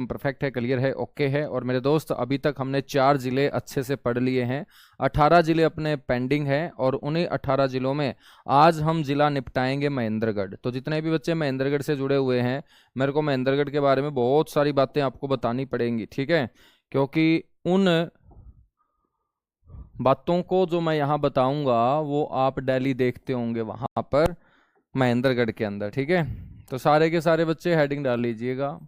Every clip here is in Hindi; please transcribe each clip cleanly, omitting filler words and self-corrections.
एकदम परफेक्ट है, क्लियर है, ओके है। और मेरे दोस्त अभी तक हमने 4 जिले अच्छे से पढ़ लिए हैं, 18 जिले अपने पेंडिंग हैं, और उन्हीं 18 जिलों में आज हम जिला निपटाएंगे महेंद्रगढ़। तो जितने भी बच्चे महेंद्रगढ़ से जुड़े हुए हैं, मेरे को महेंद्रगढ़ के बारे में बहुत सारी बातें आपको बतानी पड़ेंगी, ठीक है, क्योंकि उन बातों को जो मैं यहाँ बताऊंगा वो आप डेली देखते होंगे वहां पर महेंद्रगढ़ के अंदर, ठीक है। तो सारे के सारे बच्चे हेडिंग डाल लीजिएगा।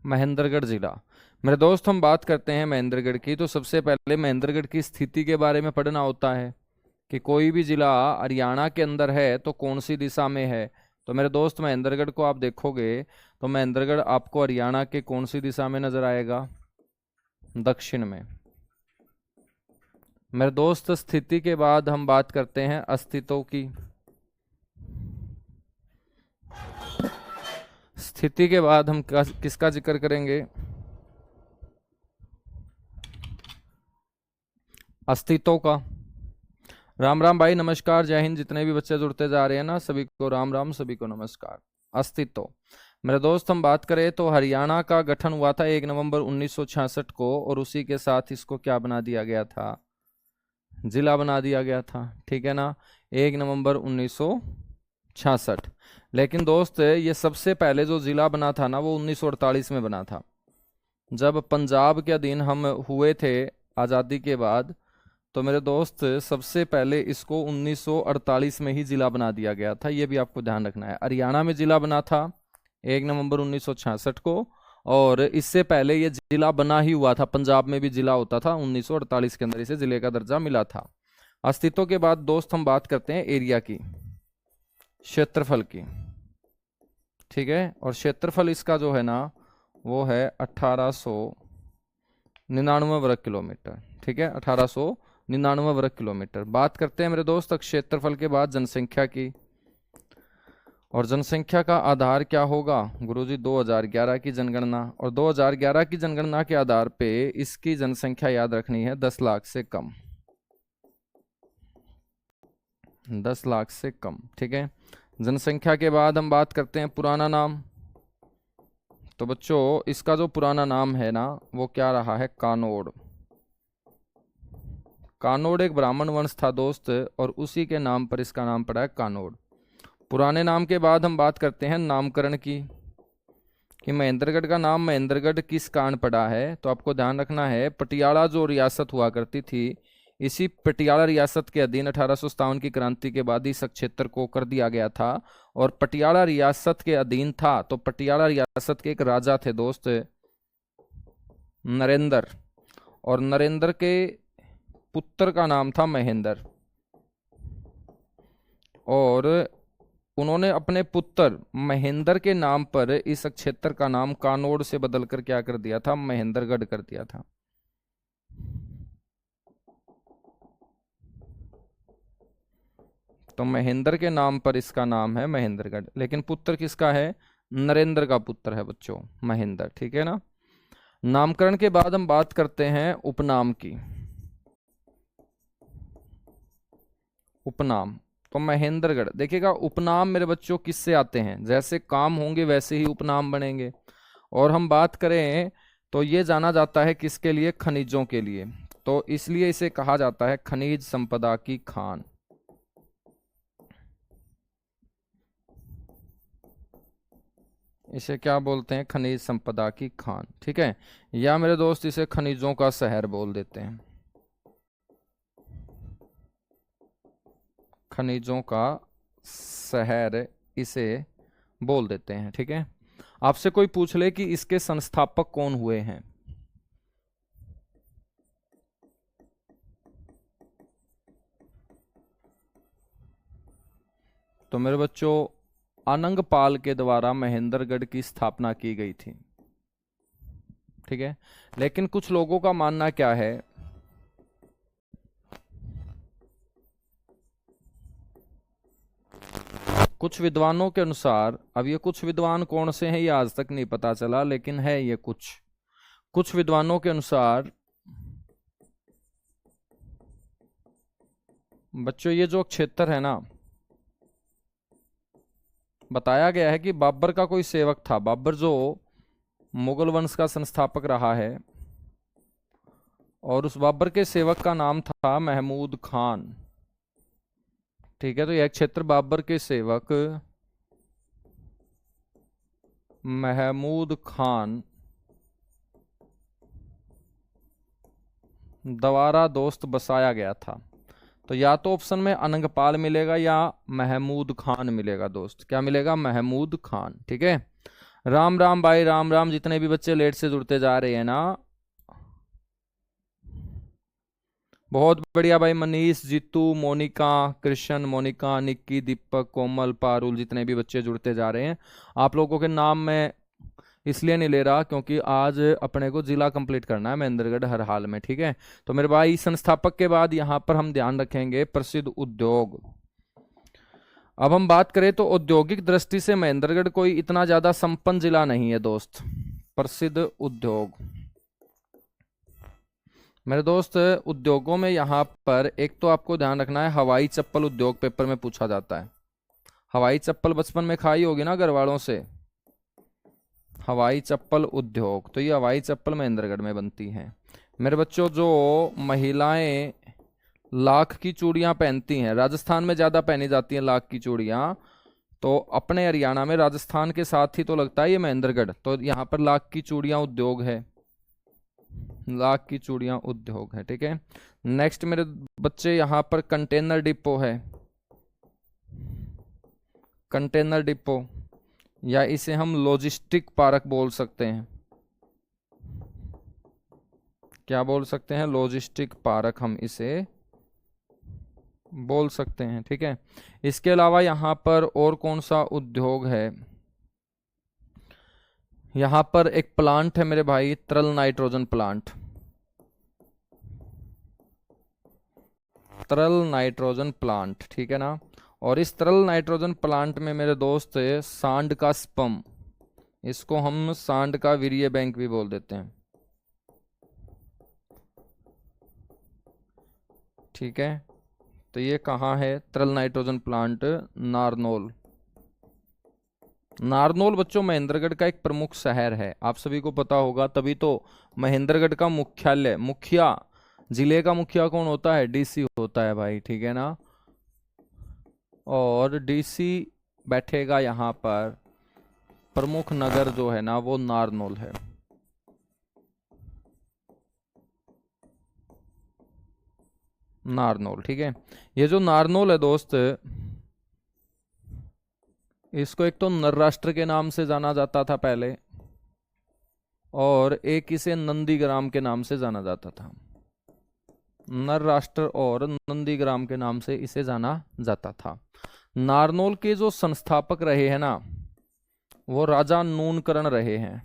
महेंद्रगढ़ जिला, मेरे दोस्त हम बात करते हैं महेंद्रगढ़ की, तो सबसे पहले महेंद्रगढ़ की स्थिति के बारे में पढ़ना होता है कि कोई भी जिला हरियाणा के अंदर है तो कौन सी दिशा में है। तो मेरे दोस्त महेंद्रगढ़ को आप देखोगे तो महेंद्रगढ़ आपको हरियाणा के कौन सी दिशा में नजर आएगा, दक्षिण में। मेरे दोस्त स्थिति के बाद हम बात करते हैं अस्तित्व की। स्थिति के बाद हम किसका जिक्र करेंगे, अस्तित्व का। राम राम भाई, नमस्कार, जय हिंद। जितने भी बच्चे जुड़ते जा रहे हैं ना, सभी को राम राम, सभी को नमस्कार। अस्तित्व, मेरे दोस्त हम बात करें तो हरियाणा का गठन हुआ था 1 नवंबर 1966 को, और उसी के साथ इसको क्या बना दिया गया था, जिला बना दिया गया था, ठीक है ना, 1 नवंबर 1966। लेकिन दोस्त ये सबसे पहले जो जिला बना था ना वो 1948 में बना था, जब पंजाब के अधीन हम हुए थे आज़ादी के बाद। तो मेरे दोस्त सबसे पहले इसको 1948 में ही जिला बना दिया गया था, ये भी आपको ध्यान रखना है। हरियाणा में जिला बना था 1 नवंबर 1966 को, और इससे पहले ये जिला बना ही हुआ था, पंजाब में भी जिला होता था, 1948 के अंदर इसे जिले का दर्जा मिला था। अस्तित्व के बाद दोस्त हम बात करते हैं एरिया की, क्षेत्रफल की, ठीक है। और क्षेत्रफल इसका जो है ना वो है 1899 वर्ग किलोमीटर, ठीक है, 1899 वर्ग किलोमीटर। बात करते हैं मेरे दोस्त क्षेत्रफल के बाद जनसंख्या की, और जनसंख्या का आधार क्या होगा गुरुजी, 2011 की जनगणना। और 2011 की जनगणना के आधार पे इसकी जनसंख्या याद रखनी है 10 लाख से कम, 10 लाख से कम, ठीक है। जनसंख्या के बाद हम बात करते हैं पुराना नाम। तो बच्चों इसका जो पुराना नाम है ना वो क्या रहा है, कानोड़। कानोड़ एक ब्राह्मण वंश था दोस्त, और उसी के नाम पर इसका नाम पड़ा है कानोड़। पुराने नाम के बाद हम बात करते हैं नामकरण की, कि महेंद्रगढ़ का नाम महेंद्रगढ़ किस कारण पड़ा है। तो आपको ध्यान रखना है, पटियाला जो रियासत हुआ करती थी, इसी पटियाला रियासत के अधीन 1857 की क्रांति के बाद इस क्षेत्र को कर दिया गया था, और पटियाला रियासत के अधीन था। तो पटियाला रियासत के एक राजा थे दोस्त, नरेंद्र, और नरेंद्र के पुत्र का नाम था महेंद्र, और उन्होंने अपने पुत्र महेंद्र के नाम पर इस क्षेत्र का नाम कानोड़ से बदलकर क्या कर दिया था, महेंद्रगढ़ कर दिया था। तो महेंद्र के नाम पर इसका नाम है महेंद्रगढ़, लेकिन पुत्र किसका है, नरेंद्र का पुत्र है बच्चों महेंद्र, ठीक है ना। नामकरण के बाद हम बात करते हैं उपनाम की। उपनाम, तो महेंद्रगढ़ देखिएगा, उपनाम मेरे बच्चों किससे आते हैं, जैसे काम होंगे वैसे ही उपनाम बनेंगे। और हम बात करें तो ये जाना जाता है किसके लिए, खनिजों के लिए। तो इसलिए इसे कहा जाता है खनिज संपदा की खान। इसे क्या बोलते हैं, खनिज संपदा की खान, ठीक है। या मेरे दोस्त इसे खनिजों का शहर बोल देते हैं, खनिजों का शहर इसे बोल देते हैं, ठीक है। आपसे कोई पूछ ले कि इसके संस्थापक कौन हुए हैं, तो मेरे बच्चों अनंगपाल के द्वारा महेंद्रगढ़ की स्थापना की गई थी, ठीक है। लेकिन कुछ लोगों का मानना क्या है, कुछ विद्वानों के अनुसार, अब ये कुछ विद्वान कौन से हैं ये आज तक नहीं पता चला, लेकिन है ये कुछ विद्वानों के अनुसार बच्चों ये जो क्षेत्र है ना, बताया गया है कि बाबर का कोई सेवक था। बाबर जो मुगल वंश का संस्थापक रहा है, और उस बाबर के सेवक का नाम था महमूद खान। ठीक है, तो यह क्षेत्र बाबर के सेवक महमूद खान द्वारा दोस्त बसाया गया था। तो या तो ऑप्शन में अनंगपाल मिलेगा या महमूद खान मिलेगा दोस्त। क्या मिलेगा? महमूद खान। ठीक है, राम राम भाई, राम राम। जितने भी बच्चे लेट से जुड़ते जा रहे हैं ना, बहुत बढ़िया भाई। मनीष, जीतू, मोनिका, कृष्ण, मोनिका, निक्की, दीपक, कोमल, पारुल, जितने भी बच्चे जुड़ते जा रहे हैं, आप लोगों के नाम मैं इसलिए नहीं ले रहा क्योंकि आज अपने को जिला कंप्लीट करना है महेंद्रगढ़ हर हाल में। ठीक है, तो मेरे भाई संस्थापक के बाद यहां पर हम ध्यान रखेंगे प्रसिद्ध उद्योग। अब हम बात करें तो औद्योगिक दृष्टि से महेंद्रगढ़ कोई इतना ज्यादा संपन्न जिला नहीं है दोस्त। प्रसिद्ध उद्योग, मेरे दोस्त, उद्योगों में यहां पर एक तो आपको ध्यान रखना है हवाई चप्पल उद्योग पेपर में पूछा जाता है। हवाई चप्पल बचपन में खाई होगी ना घर वालों से, हवाई चप्पल उद्योग। तो ये हवाई चप्पल महेंद्रगढ़ में बनती है। मेरे बच्चों, जो महिलाएं लाख की चूड़ियां पहनती हैं, राजस्थान में ज्यादा पहनी जाती हैं लाख की चूड़ियां, तो अपने हरियाणा में राजस्थान के साथ ही तो लगता है ये महेंद्रगढ़, तो यहाँ पर लाख की चूड़ियां उद्योग है, लाख की चूड़ियां उद्योग है। ठीक है, नेक्स्ट मेरे बच्चे, यहाँ पर कंटेनर डिपो है, कंटेनर डिपो, या इसे हम लॉजिस्टिक पार्क बोल सकते हैं। क्या बोल सकते हैं? लॉजिस्टिक पार्क हम इसे बोल सकते हैं। ठीक है, इसके अलावा यहां पर और कौन सा उद्योग है? यहां पर एक प्लांट है मेरे भाई, तरल नाइट्रोजन प्लांट, तरल नाइट्रोजन प्लांट। ठीक है ना, और इस तरल नाइट्रोजन प्लांट में मेरे दोस्त सांड का स्पम, इसको हम सांड का वीर्य बैंक भी बोल देते हैं। ठीक है, तो ये कहाँ है? तरल नाइट्रोजन प्लांट नारनौल। नारनौल बच्चों महेंद्रगढ़ का एक प्रमुख शहर है, आप सभी को पता होगा, तभी तो महेंद्रगढ़ का मुख्यालय, मुखिया, जिले का मुखिया कौन होता है? डीसी होता है भाई। ठीक है ना, और डीसी बैठेगा यहाँ पर, प्रमुख नगर जो है ना वो नारनौल है। नारनौल। ठीक है, ये जो नारनौल है दोस्त, इसको एक तो नर राष्ट्र के नाम से जाना जाता था पहले, और एक इसे नंदीग्राम के नाम से जाना जाता था। नर राष्ट्र और नंदीग्राम के नाम से इसे जाना जाता था। नारनौल के जो संस्थापक रहे हैं ना, वो राजा नूनकरण रहे हैं।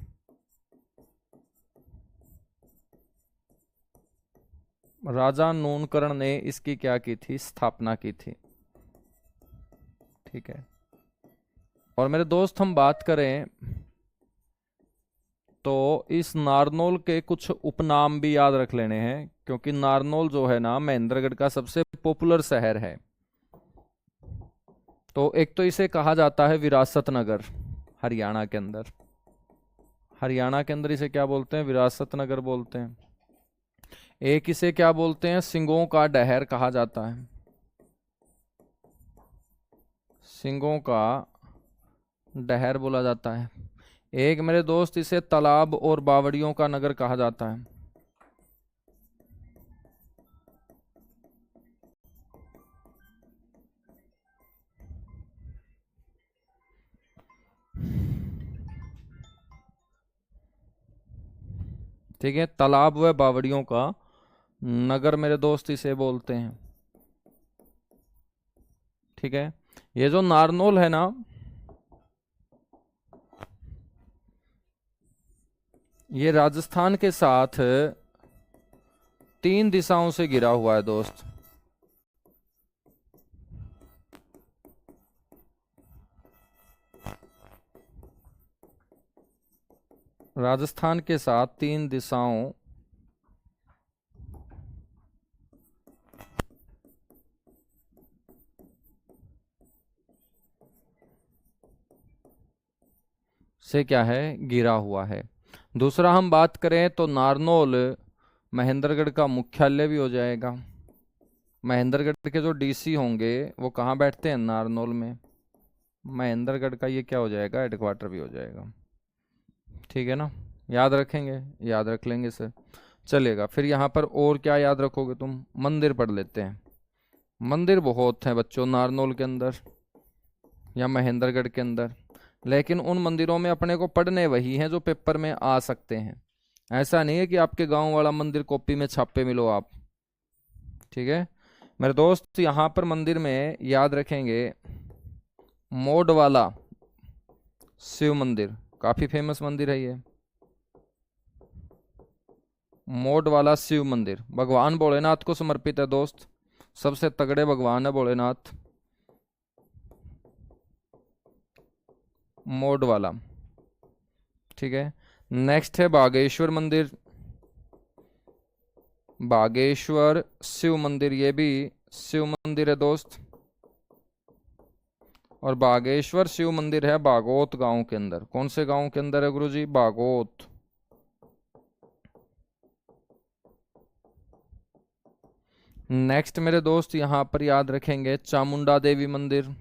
राजा नूनकरण ने इसकी क्या की थी? स्थापना की थी। ठीक है, और मेरे दोस्त हम बात करें तो इस नारनौल के कुछ उपनाम भी याद रख लेने हैं, क्योंकि नारनौल जो है ना महेंद्रगढ़ का सबसे पॉपुलर शहर है। तो एक तो इसे कहा जाता है विरासत नगर, हरियाणा के अंदर, हरियाणा के अंदर इसे क्या बोलते हैं? विरासत नगर बोलते हैं। एक इसे क्या बोलते हैं? सिंगों का डहर कहा जाता है, सिंगों का डहर बोला जाता है। एक मेरे दोस्त इसे तालाब और बावड़ियों का नगर कहा जाता है। ठीक है, तालाब व बावड़ियों का नगर मेरे दोस्त इसे बोलते हैं। ठीक है, ये जो नारनौल है ना, ये राजस्थान के साथ 3 दिशाओं से घिरा हुआ है दोस्त। राजस्थान के साथ 3 दिशाओं से क्या है, घिरा हुआ है। दूसरा हम बात करें तो नारनौल महेंद्रगढ़ का मुख्यालय भी हो जाएगा। महेंद्रगढ़ के जो डीसी होंगे वो कहाँ बैठते हैं, नारनौल में। महेंद्रगढ़ का ये क्या हो जाएगा, हेडक्वार्टर भी हो जाएगा। ठीक है ना, याद रखेंगे, याद रख लेंगे सर, चलेगा। फिर यहाँ पर और क्या याद रखोगे तुम, मंदिर पढ़ लेते हैं। मंदिर बहुत हैं बच्चों नारनौल के अंदर या महेंद्रगढ़ के अंदर, लेकिन उन मंदिरों में अपने को पढ़ने वही हैं जो पेपर में आ सकते हैं। ऐसा नहीं है कि आपके गांव वाला मंदिर कॉपी में छापे मिलो आप। ठीक है मेरे दोस्त, यहाँ पर मंदिर में याद रखेंगे मोड वाला शिव मंदिर, काफी फेमस मंदिर है ये। मोड वाला शिव मंदिर भगवान भोलेनाथ को समर्पित है दोस्त, सबसे तगड़े भगवान है भोलेनाथ। मोड वाला, ठीक है। नेक्स्ट है बागेश्वर मंदिर, बागेश्वर शिव मंदिर, ये भी शिव मंदिर है दोस्त। और बागेश्वर शिव मंदिर है बागोत गांव के अंदर। कौन से गांव के अंदर है गुरुजी, बागोत। नेक्स्ट मेरे दोस्त यहां पर याद रखेंगे चामुंडा देवी मंदिर,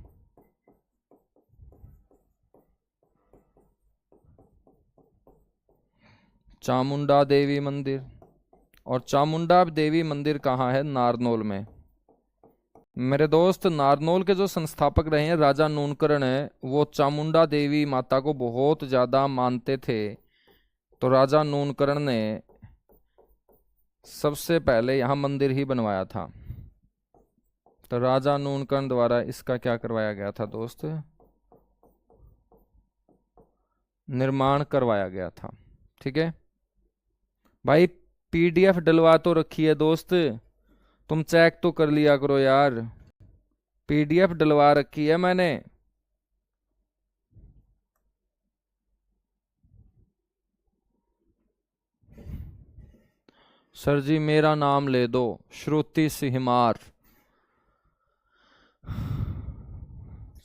चामुंडा देवी मंदिर। और चामुंडा देवी मंदिर कहाँ है, नारनौल में। मेरे दोस्त नारनौल के जो संस्थापक रहे हैं राजा नूनकरण है, वो चामुंडा देवी माता को बहुत ज़्यादा मानते थे। तो राजा नूनकरण ने सबसे पहले यहाँ मंदिर ही बनवाया था। तो राजा नूनकरण द्वारा इसका क्या करवाया गया था दोस्त, निर्माण करवाया गया था। ठीक है भाई, पीडीएफ डलवा तो रखी है दोस्त, तुम चेक तो कर लिया करो यार, पीडीएफ डलवा रखी है मैंने। सर जी मेरा नाम ले दो, श्रुति सिहमार।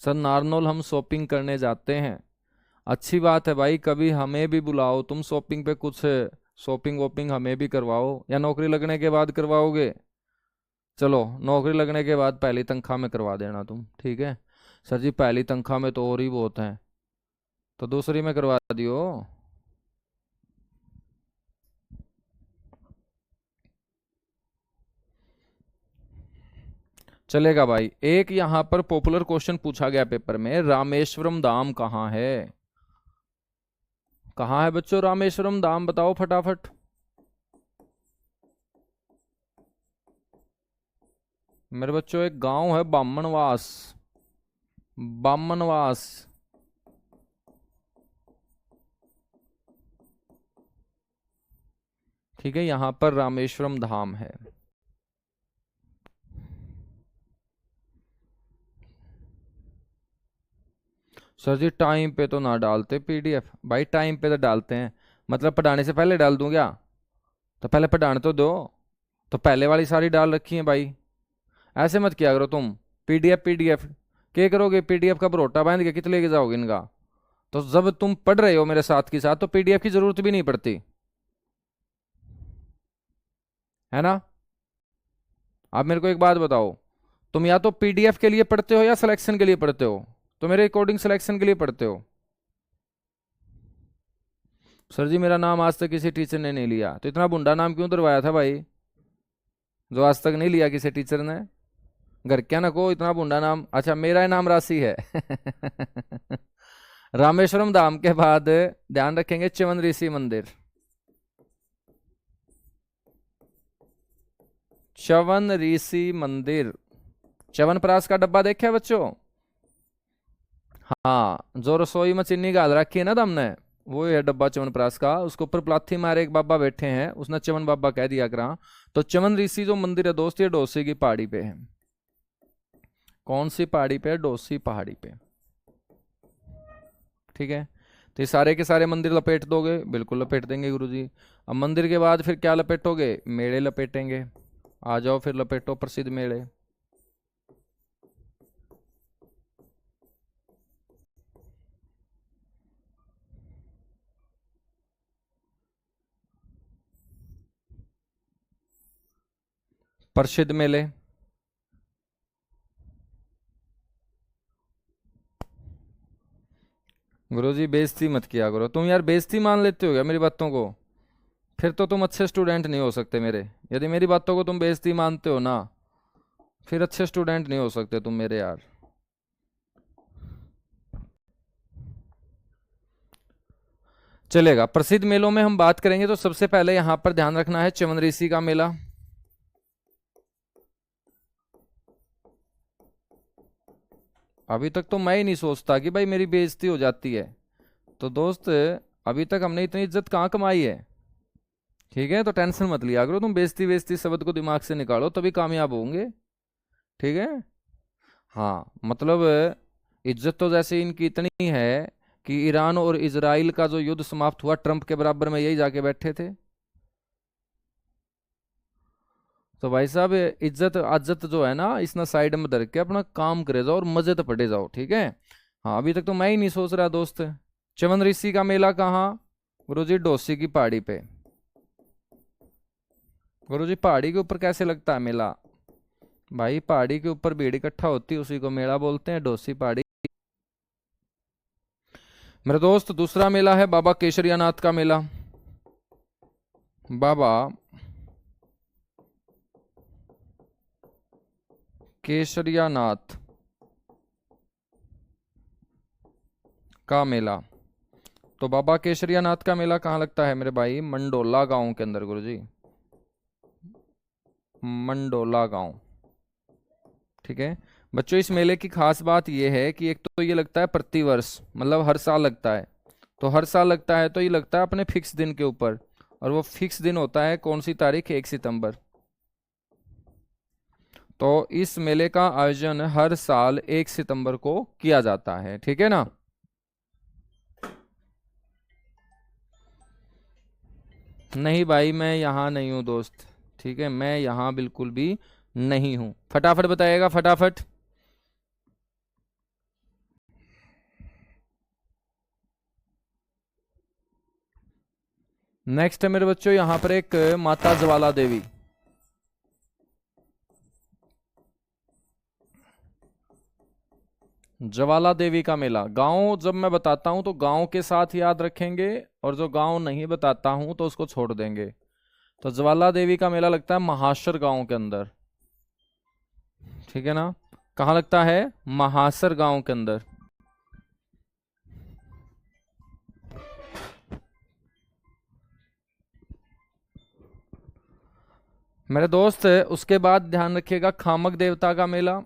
सर नारनौल हम शॉपिंग करने जाते हैं। अच्छी बात है भाई, कभी हमें भी बुलाओ, तुम शॉपिंग पे कुछ शॉपिंग वॉपिंग हमें भी करवाओ, या नौकरी लगने के बाद करवाओगे। चलो नौकरी लगने के बाद पहली तनख्वाह में करवा देना तुम, ठीक है। सर जी पहली तनख्वाह में तो और ही बहुत हैं, तो दूसरी में करवा दियो। चलेगा भाई। एक यहां पर पॉपुलर क्वेश्चन पूछा गया पेपर में, रामेश्वरम धाम कहाँ है। कहाँ है बच्चों रामेश्वरम धाम, बताओ फटाफट। मेरे बच्चों एक गांव है बामनवास, बामनवास। ठीक है, यहां पर रामेश्वरम धाम है। सर जी टाइम पे तो ना डालते पीडीएफ, भाई टाइम पे तो डालते हैं, मतलब पढ़ाने से पहले डाल दूं क्या, तो पहले पढ़ाने तो दो। तो पहले वाली सारी डाल रखी है भाई, ऐसे मत किया करो तुम। पीडीएफ पीडीएफ क्या करोगे, पीडीएफ का भरोटा बांध के कितने लेके जाओगे इनका। तो जब तुम पढ़ रहे हो मेरे साथ के साथ तो पीडीएफ की जरूरत भी नहीं पड़ती, है ना। आप मेरे को एक बात बताओ, तुम या तो पीडीएफ के लिए पढ़ते हो या सिलेक्शन के लिए पढ़ते हो, तो मेरे अकॉर्डिंग सिलेक्शन के लिए पढ़ते हो। सर जी मेरा नाम आज तक किसी टीचर ने नहीं लिया, तो इतना बुंडा नाम क्यों दरवाया था भाई, जो आज तक नहीं लिया किसी टीचर ने। घर क्या ना को इतना बुंडा नाम, अच्छा मेरा नाम राशि है। रामेश्वरम धाम के बाद ध्यान रखेंगे च्यवन ऋषि मंदिर, च्यवन ऋषि मंदिर। च्यवनप्राश का डब्बा देखा है बच्चों, हाँ जो रसोई में चीनी गाल रखी है ना तुमने, वो है डब्बा च्यवनप्राश का। उसके ऊपर प्लाथी मारे एक बाबा बैठे हैं, उसने च्यवन बाबा कह दिया करा। तो च्यवन ऋषि जो मंदिर है दोस्त, ये डोसी की पहाड़ी पे है। कौन सी पहाड़ी पे, डोसी पहाड़ी पे। ठीक है, तो ये सारे के सारे मंदिर लपेट दोगे? बिल्कुल लपेट देंगे गुरुजी। अब मंदिर के बाद फिर क्या लपेटोगे? मेले लपेटेंगे। आ जाओ फिर लपेटो प्रसिद्ध मेले। प्रसिद्ध मेले। गुरुजी बेइज्जती मत किया करो तुम यार, बेइज्जती मान लेते हो क्या मेरी बातों को? फिर तो तुम अच्छे स्टूडेंट नहीं हो सकते मेरे। यदि मेरी बातों को तुम बेइज्जती मानते हो ना, फिर अच्छे स्टूडेंट नहीं हो सकते तुम मेरे यार। चलेगा, प्रसिद्ध मेलों में हम बात करेंगे तो सबसे पहले यहां पर ध्यान रखना है च्यवन ऋषि का मेला। अभी तक तो मैं ही नहीं सोचता कि भाई मेरी बेइज्जती हो जाती है। तो दोस्त, अभी तक हमने इतनी इज्जत कहाँ कमाई है? ठीक है, तो टेंशन मत लिया करो तुम, बेइज्जती बेइज्जती शब्द को दिमाग से निकालो तभी कामयाब होंगे। ठीक है। हाँ मतलब इज्जत तो जैसे इनकी इतनी है कि ईरान और इजराइल का जो युद्ध समाप्त हुआ, ट्रंप के बराबर में यही जाके बैठे थे। तो भाई साहब, इज्जत अज्जत जो है ना, इसना साइड में धर के अपना काम करे जाओ और मजे तो पड़े जाओ। ठीक है। हाँ, अभी तक तो मैं ही नहीं सोच रहा दोस्त। च्यवन ऋषि का मेला कहाँ? गुरुजी डोसी की पहाड़ी पे। गुरुजी पहाड़ी के ऊपर कैसे लगता है मेला? भाई पहाड़ी के ऊपर भीड़ इकट्ठा होती है, उसी को मेला बोलते हैं, डोसी पहाड़ी। मेरे दोस्त, दूसरा मेला है बाबा केशरियानाथ का मेला। बाबा केशरियानाथ का मेला। तो बाबा केशरियानाथ का मेला कहाँ लगता है मेरे भाई? मंडोला गांव के अंदर गुरुजी, मंडोला गांव। ठीक है बच्चों, इस मेले की खास बात यह है कि एक तो ये लगता है प्रतिवर्ष, मतलब हर साल लगता है। तो हर साल लगता है तो ये लगता है अपने फिक्स दिन के ऊपर, और वो फिक्स दिन होता है कौन सी तारीख? 1 सितंबर। तो इस मेले का आयोजन हर साल 1 सितंबर को किया जाता है। ठीक है ना? नहीं भाई, मैं यहाँ नहीं हूँ दोस्त। ठीक है, मैं यहाँ बिल्कुल भी नहीं हूँ। फटाफट बताइएगा, फटाफट। नेक्स्ट है मेरे बच्चों यहाँ पर एक माता ज्वाला देवी। ज्वाला देवी का मेला। गांव जब मैं बताता हूं तो गांव के साथ याद रखेंगे, और जो गांव नहीं बताता हूं तो उसको छोड़ देंगे। तो ज्वाला देवी का मेला लगता है महासर गांव के अंदर। ठीक है ना? कहाँ लगता है? महासर गांव के अंदर। मेरे दोस्त, उसके बाद ध्यान रखिएगा खामक देवता का मेला।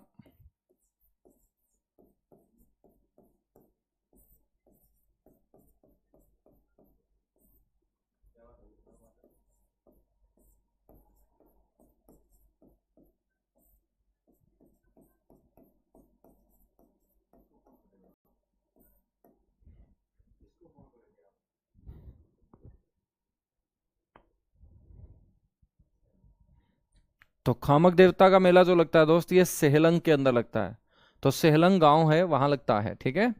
तो खामक देवता का मेला जो लगता है दोस्त, ये सेहलंग के अंदर लगता है। तो सेहलंग गांव है, वहां लगता है। ठीक है।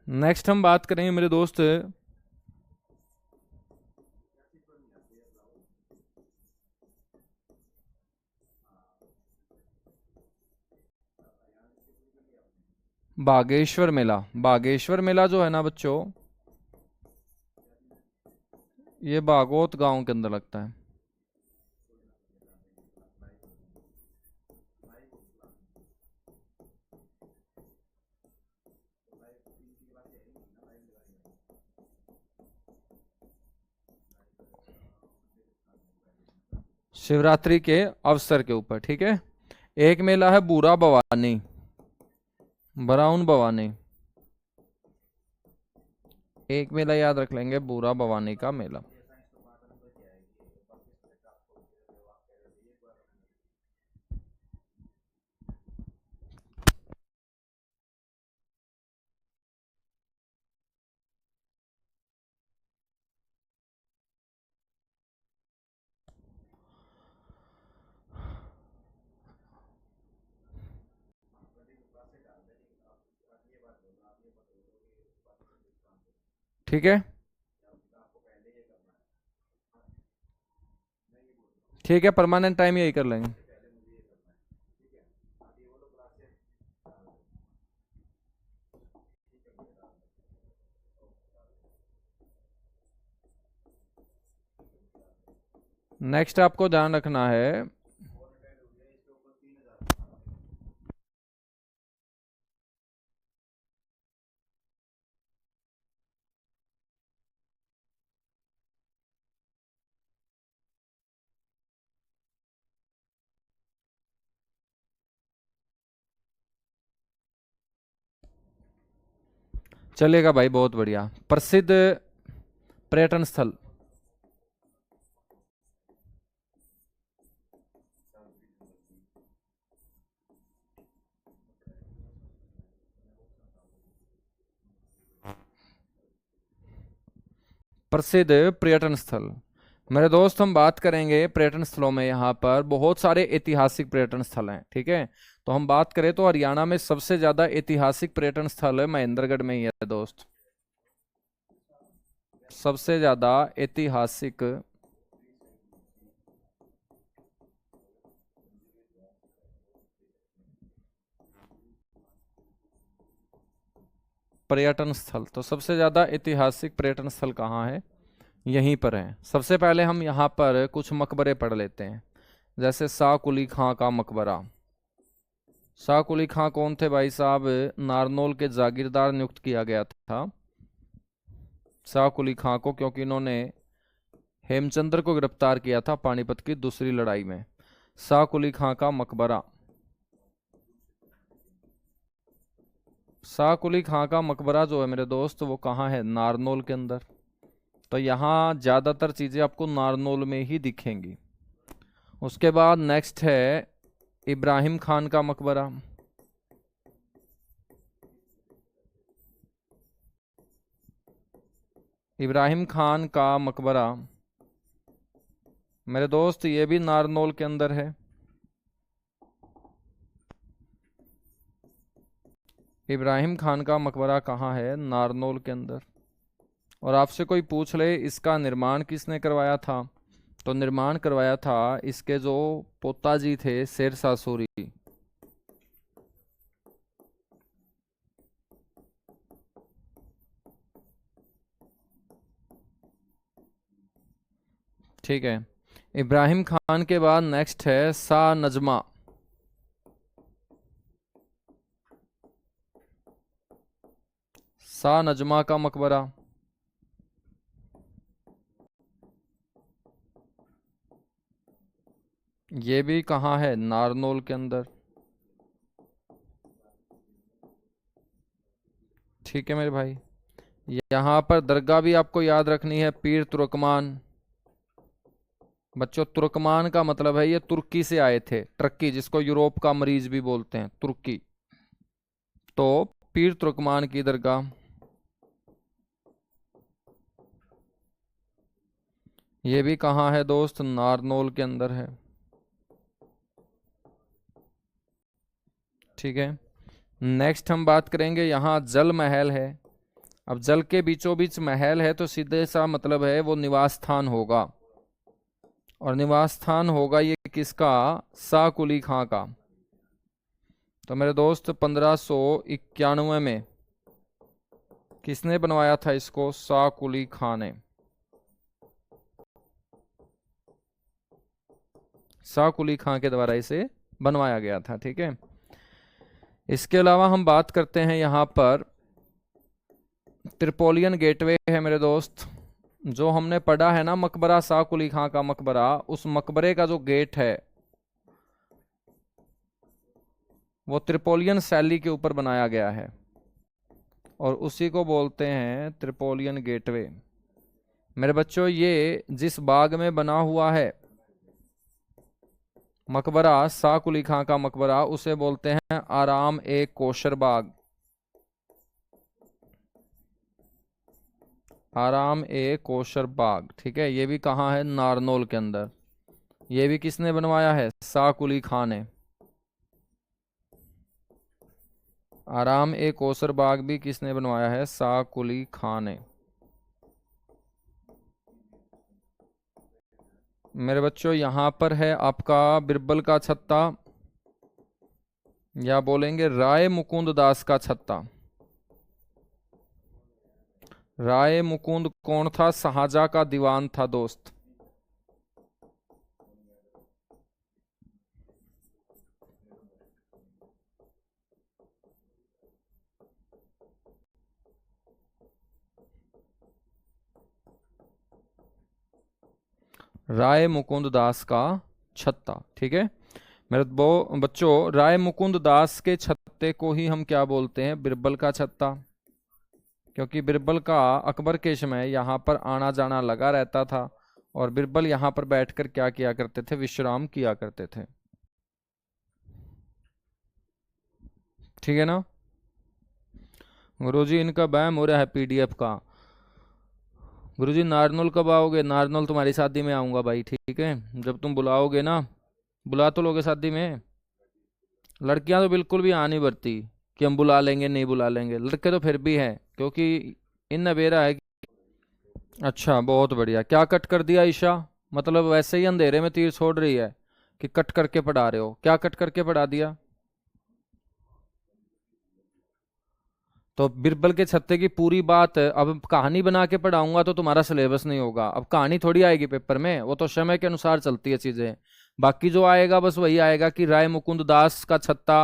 नेक्स्ट हम बात करेंगे मेरे दोस्त बागेश्वर मेला। बागेश्वर मेला जो है ना बच्चों, ये बागोत गांव के अंदर लगता है। शिवरात्रि के अवसर के ऊपर। ठीक है। एक मेला है बूरा भवानी, बराउन भवानी। एक मेला याद रख लेंगे, बूरा भवानी का मेला। ठीक है, ठीक है, परमानेंट टाइम यही कर लेंगे। नेक्स्ट आपको ध्यान रखना है, चलेगा भाई, बहुत बढ़िया। प्रसिद्ध पर्यटन स्थल। प्रसिद्ध पर्यटन स्थल, मेरे दोस्त हम बात करेंगे पर्यटन स्थलों में। यहाँ पर बहुत सारे ऐतिहासिक पर्यटन स्थल हैं, ठीक है। तो हम बात करें तो हरियाणा में सबसे ज्यादा ऐतिहासिक पर्यटन स्थल है महेंद्रगढ़ में ही है दोस्त। सबसे ज्यादा ऐतिहासिक पर्यटन स्थल, तो सबसे ज्यादा ऐतिहासिक पर्यटन स्थल कहाँ है? यहीं पर है। सबसे पहले हम यहाँ पर कुछ मकबरे पढ़ लेते हैं, जैसे शाह कुली खां का मकबरा। शाह कुली खां कौन थे भाई साहब? नारनौल के जागीरदार नियुक्त किया गया था शाह कुली खां को, क्योंकि इन्होंने हेमचंद्र को गिरफ्तार किया था पानीपत की दूसरी लड़ाई में। शाह कुली खां का मकबरा, शाह कुली खां का मकबरा जो है मेरे दोस्त, वो कहाँ है? नारनौल के अंदर। तो यहाँ ज़्यादातर चीज़ें आपको नारनौल में ही दिखेंगी। उसके बाद नेक्स्ट है इब्राहिम खान का मकबरा। इब्राहिम खान का मकबरा मेरे दोस्त ये भी नारनौल के अंदर है। इब्राहिम खान का मकबरा कहाँ है? नारनौल के अंदर। और आपसे कोई पूछ ले इसका निर्माण किसने करवाया था, तो निर्माण करवाया था इसके जो पोताजी थे शेरशाह सूरी। ठीक है, इब्राहिम खान के बाद नेक्स्ट है शाह नजमा। शाह नजमा का मकबरा, ये भी कहाँ है? नारनौल के अंदर। ठीक है मेरे भाई, यहाँ पर दरगाह भी आपको याद रखनी है, पीर तुर्कमान। बच्चों तुर्कमान का मतलब है ये तुर्की से आए थे, टर्की, जिसको यूरोप का मरीज भी बोलते हैं, तुर्की। तो पीर तुर्कमान की दरगाह, ये भी कहाँ है दोस्त? नारनौल के अंदर है। ठीक है, नेक्स्ट हम बात करेंगे, यहाँ जल महल है। अब जल के बीचों बीच महल है तो सीधे सा मतलब है वो निवास स्थान होगा, और निवास स्थान होगा ये किसका? शाह कुली खां का। तो मेरे दोस्त 1591 में किसने बनवाया था इसको? शाह कुली खां ने। शाह कुली खां के द्वारा इसे बनवाया गया था, ठीक है। इसके अलावा हम बात करते हैं यहाँ पर त्रिपोलियन गेटवे है मेरे दोस्त। जो हमने पढ़ा है ना मकबरा शाह कुली खां का मकबरा, उस मकबरे का जो गेट है वो त्रिपोलियन शैली के ऊपर बनाया गया है, और उसी को बोलते हैं त्रिपोलियन गेटवे। मेरे बच्चों ये जिस बाग में बना हुआ है मकबरा शाह कुली खां का मकबरा, उसे बोलते हैं आराम ए कोशर बाग। आराम ए कोशर बाग, ठीक है। ये भी कहाँ है? नारनौल के अंदर। ये भी किसने बनवाया है? शाह कुली खां ने। आराम ए कोसर बाग भी किसने बनवाया है? शाह कुली खां ने। मेरे बच्चों यहाँ पर है आपका बिरबल का छत्ता, या बोलेंगे राय मुकुंद दास का छत्ता। राय मुकुंद कौन था? शाहजहां का दीवान था दोस्त। राय मुकुंद दास का छत्ता, ठीक है मेरे बच्चों। राय मुकुंद दास के छत्ते को ही हम क्या बोलते हैं? बिरबल का छत्ता। क्योंकि बिरबल का अकबर के समय यहाँ पर आना जाना लगा रहता था, और बिरबल यहाँ पर बैठकर क्या किया करते थे? विश्राम किया करते थे। ठीक है ना गुरुजी? इनका बैम हो रहा है पीडीएफ का। गुरुजी नारनौल कब आओगे? नारनौल तुम्हारी शादी में आऊंगा भाई, ठीक है? जब तुम बुलाओगे ना, बुला तो लोगे शादी में। लड़कियां तो बिल्कुल भी आ नहीं भरती कि हम बुला लेंगे नहीं बुला लेंगे, लड़के तो फिर भी हैं, क्योंकि इन नबेरा है। अच्छा बहुत बढ़िया। क्या कट कर दिया ईशा? मतलब वैसे ही अंधेरे में तीर छोड़ रही है कि कट करके पढ़ा रहे हो? क्या कट करके पढ़ा दिया? तो बिरबल के छत्ते की पूरी बात अब कहानी बना के पढ़ाऊंगा तो तुम्हारा सिलेबस नहीं होगा। अब कहानी थोड़ी आएगी पेपर में, वो तो समय के अनुसार चलती है चीजें। बाकी जो आएगा बस वही आएगा कि राय मुकुंद दास का छत्ता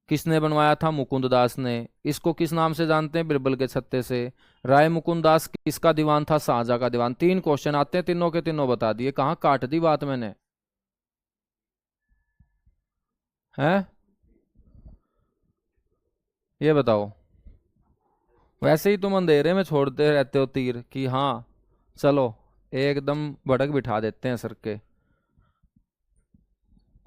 किसने बनवाया था? मुकुंद दास ने। इसको किस नाम से जानते हैं? बिरबल के छत्ते से। राय मुकुंद दास किसका दीवान था? शाहजहां का दीवान। 3 क्वेश्चन आते हैं, तीनों के तीनों बता दिए। कहाँ काट दी बात मैंने? हैं? ये बताओ। वैसे ही तुम अंधेरे में छोड़ते रहते हो तीर कि हाँ चलो एकदम भड़क बिठा देते हैं सर के।